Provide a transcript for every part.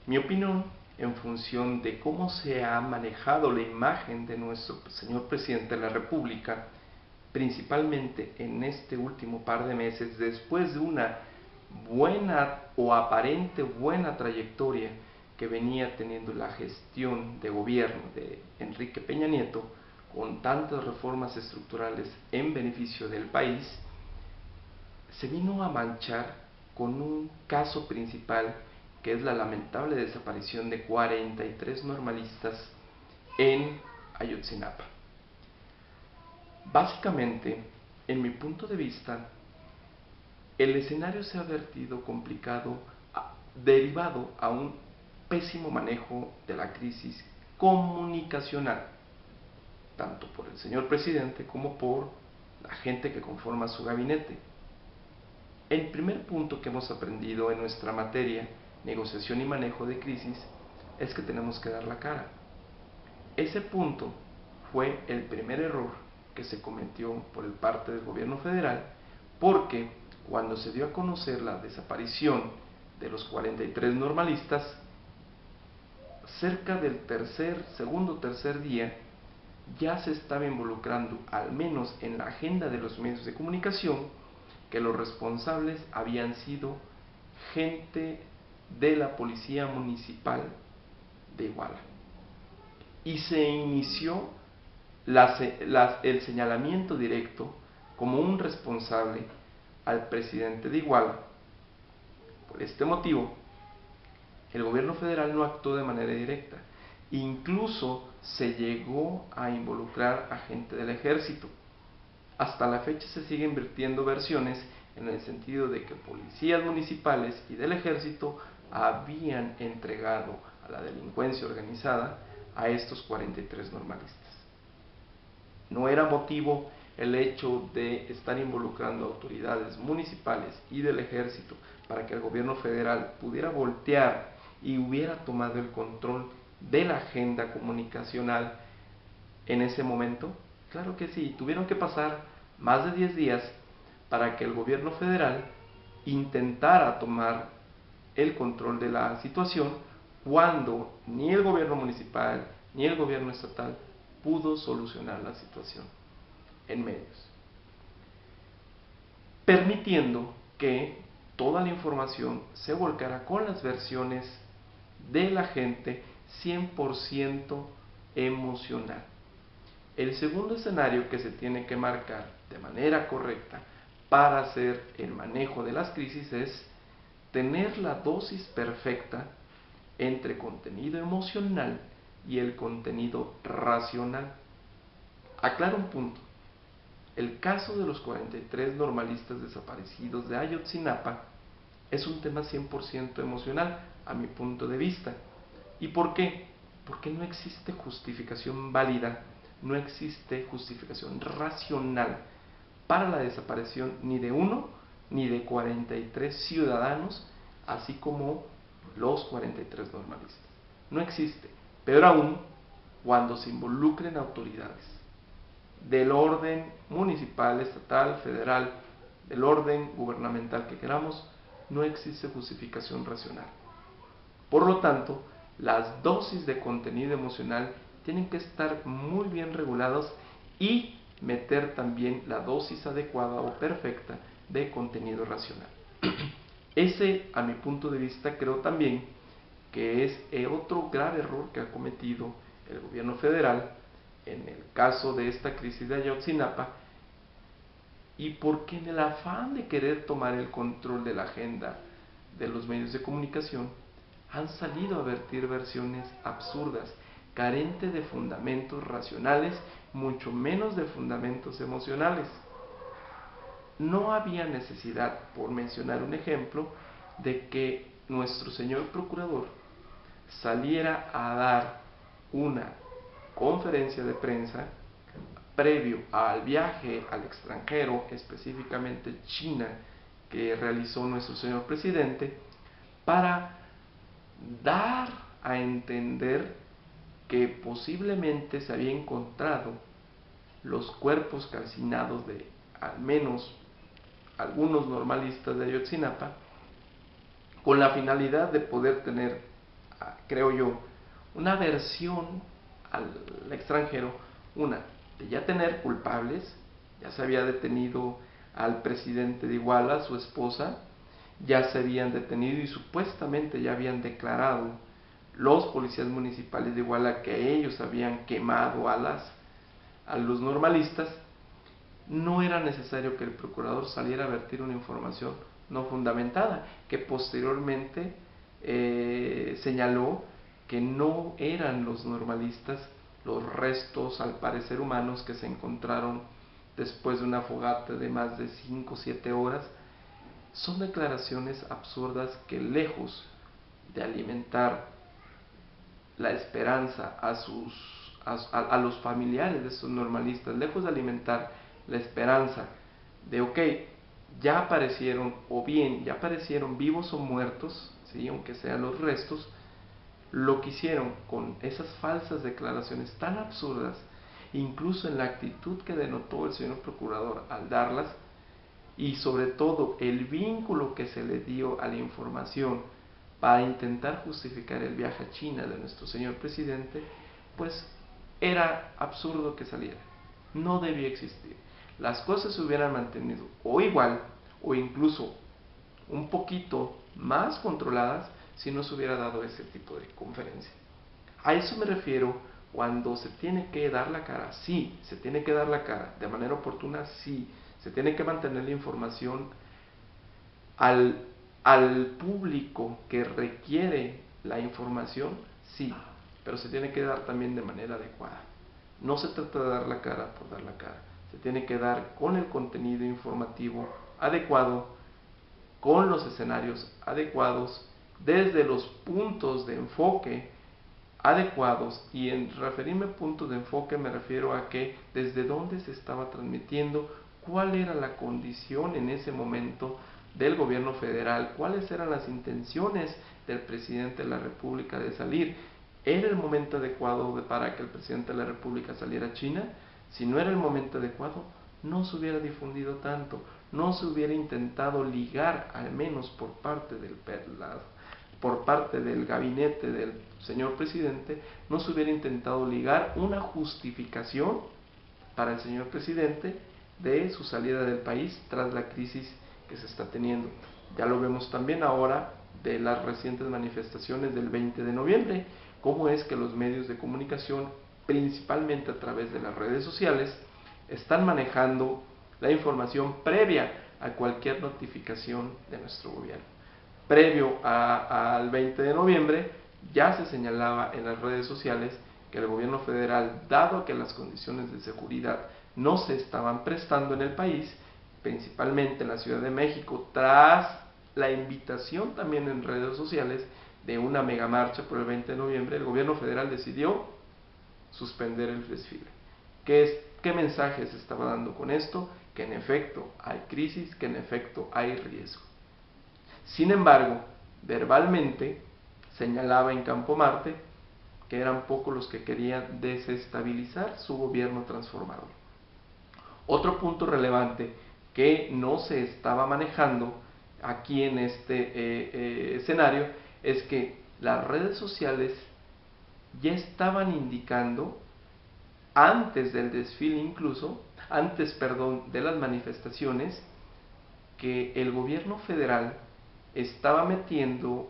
Mi opinión en función de cómo se ha manejado la imagen de nuestro señor presidente de la República, principalmente en este último par de meses, después de una buena o aparente buena trayectoria que venía teniendo la gestión de gobierno de Enrique Peña Nieto, con tantas reformas estructurales en beneficio del país, se vino a manchar con un caso principal, que es la lamentable desaparición de 43 normalistas en Ayotzinapa. Básicamente, en mi punto de vista, el escenario se ha vertido complicado derivado a un pésimo manejo de la crisis comunicacional, tanto por el señor presidente como por la gente que conforma su gabinete. El primer punto que hemos aprendido en nuestra materia, negociación y manejo de crisis, es que tenemos que dar la cara. Ese punto fue el primer error que se cometió por parte del gobierno federal, porque cuando se dio a conocer la desaparición de los 43 normalistas, cerca del segundo o tercer día, ya se estaba involucrando, al menos en la agenda de los medios de comunicación, que los responsables habían sido gente de la Policía Municipal de Iguala. Y se inició el señalamiento directo como un responsable al presidente de Iguala. Por este motivo, el gobierno federal no actuó de manera directa. Incluso se llegó a involucrar a gente del ejército. Hasta la fecha se siguen vertiendo versiones en el sentido de que policías municipales y del ejército habían entregado a la delincuencia organizada a estos 43 normalistas. No era motivo el hecho de estar involucrando a autoridades municipales y del ejército para que el gobierno federal pudiera voltear y hubiera tomado el control de la agenda comunicacional en ese momento. Claro que sí, tuvieron que pasar más de 10 días para que el gobierno federal intentara tomar el control de la situación, cuando ni el gobierno municipal ni el gobierno estatal pudo solucionar la situación en medios, permitiendo que toda la información se volcara con las versiones de la gente 100% emocional. El segundo escenario que se tiene que marcar de manera correcta para hacer el manejo de las crisis es tener la dosis perfecta entre contenido emocional y el contenido racional. Aclaro un punto. El caso de los 43 normalistas desaparecidos de Ayotzinapa es un tema 100% emocional, a mi punto de vista. ¿Y por qué? Porque no existe justificación válida, no existe justificación racional para la desaparición ni de uno ni de 43 ciudadanos, así como los 43 normalistas. No existe. Peor aún, cuando se involucren autoridades del orden municipal, estatal, federal, del orden gubernamental que queramos, no existe justificación racional. Por lo tanto, las dosis de contenido emocional tienen que estar muy bien reguladas y meter también la dosis adecuada o perfecta de contenido racional. Ese, a mi punto de vista, creo también que es otro grave error que ha cometido el gobierno federal en el caso de esta crisis de Ayotzinapa, y porque en el afán de querer tomar el control de la agenda de los medios de comunicación, han salido a vertir versiones absurdas, carentes de fundamentos racionales, mucho menos de fundamentos emocionales. No había necesidad, por mencionar un ejemplo, de que nuestro señor procurador saliera a dar una conferencia de prensa previo al viaje al extranjero, específicamente China, que realizó nuestro señor presidente, para dar a entender que posiblemente se había encontrado los cuerpos calcinados de al menos algunos normalistas de Ayotzinapa, con la finalidad de poder tener creo yo, una versión al extranjero, de ya tener culpables. Ya se había detenido al presidente de Iguala, su esposa, ya se habían detenido y supuestamente ya habían declarado los policías municipales de Iguala que ellos habían quemado a los normalistas. No era necesario que el procurador saliera a vertir una información no fundamentada, que posteriormente señaló que no eran los normalistas los restos, al parecer humanos, que se encontraron después de una fogata de más de 5 o 7 horas. Son declaraciones absurdas que, lejos de alimentar la esperanza a los familiares de estos normalistas, lejos de alimentar la esperanza de, ok, ya aparecieron, o bien ya aparecieron vivos o muertos, ¿sí?, aunque sean los restos, lo que hicieron con esas falsas declaraciones tan absurdas, incluso en la actitud que denotó el señor procurador al darlas, y sobre todo el vínculo que se le dio a la información para intentar justificar el viaje a China de nuestro señor presidente, pues era absurdo que saliera. No debía existir. Las cosas se hubieran mantenido o igual o incluso un poquito más controladas si no se hubiera dado ese tipo de conferencia. A eso me refiero cuando se tiene que dar la cara. Sí, se tiene que dar la cara de manera oportuna, sí. Se tiene que mantener la información al público que requiere la información, sí, pero se tiene que dar también de manera adecuada. No se trata de dar la cara por dar la cara, se tiene que dar con el contenido informativo adecuado, con los escenarios adecuados, desde los puntos de enfoque adecuados. Y en referirme a puntos de enfoque me refiero a que desde dónde se estaba transmitiendo, cuál era la condición en ese momento del gobierno federal, cuáles eran las intenciones del presidente de la República de salir. ¿Era el momento adecuado para que el presidente de la República saliera a China? Si no era el momento adecuado, no se hubiera difundido tanto, no se hubiera intentado ligar, al menos por parte del gabinete del señor presidente, no se hubiera intentado ligar una justificación para el señor presidente de su salida del país tras la crisis que se está teniendo. Ya lo vemos también ahora de las recientes manifestaciones del 20 de noviembre, cómo es que los medios de comunicación, principalmente a través de las redes sociales, están manejando la información previa a cualquier notificación de nuestro gobierno. Previo al 20 de noviembre ya se señalaba en las redes sociales que el gobierno federal, dado que las condiciones de seguridad no se estaban prestando en el país, principalmente en la Ciudad de México, tras la invitación también en redes sociales de una megamarcha por el 20 de noviembre, el gobierno federal decidió suspender el desfile. ¿Qué mensaje se estaba dando con esto? Que en efecto hay crisis, que en efecto hay riesgo. Sin embargo, verbalmente señalaba en Campo Marte que eran pocos los que querían desestabilizar su gobierno transformador. Otro punto relevante que no se estaba manejando aquí en este escenario es que las redes sociales ya estaban indicando, antes del desfile incluso, de las manifestaciones, que el gobierno federal estaba metiendo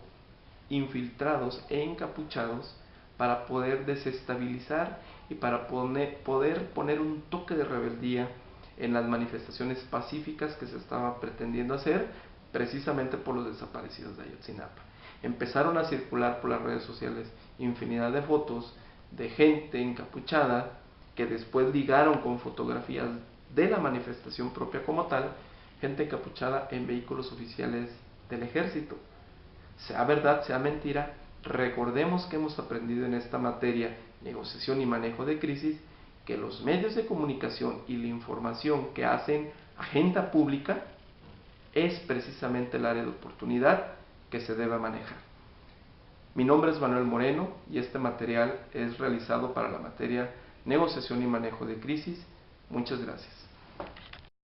infiltrados e encapuchados para poder desestabilizar y para poder poner un toque de rebeldía en las manifestaciones pacíficas que se estaban pretendiendo hacer precisamente por los desaparecidos de Ayotzinapa. Empezaron a circular por las redes sociales infinidad de fotos de gente encapuchada que después ligaron con fotografías de la manifestación propia como tal, gente encapuchada en vehículos oficiales del ejército. Sea verdad, sea mentira, recordemos que hemos aprendido en esta materia, negociación y manejo de crisis, que los medios de comunicación y la información que hacen agenda pública es precisamente el área de oportunidad que se debe manejar. Mi nombre es Manuel Moreno y este material es realizado para la materia negociación y manejo de crisis. Muchas gracias.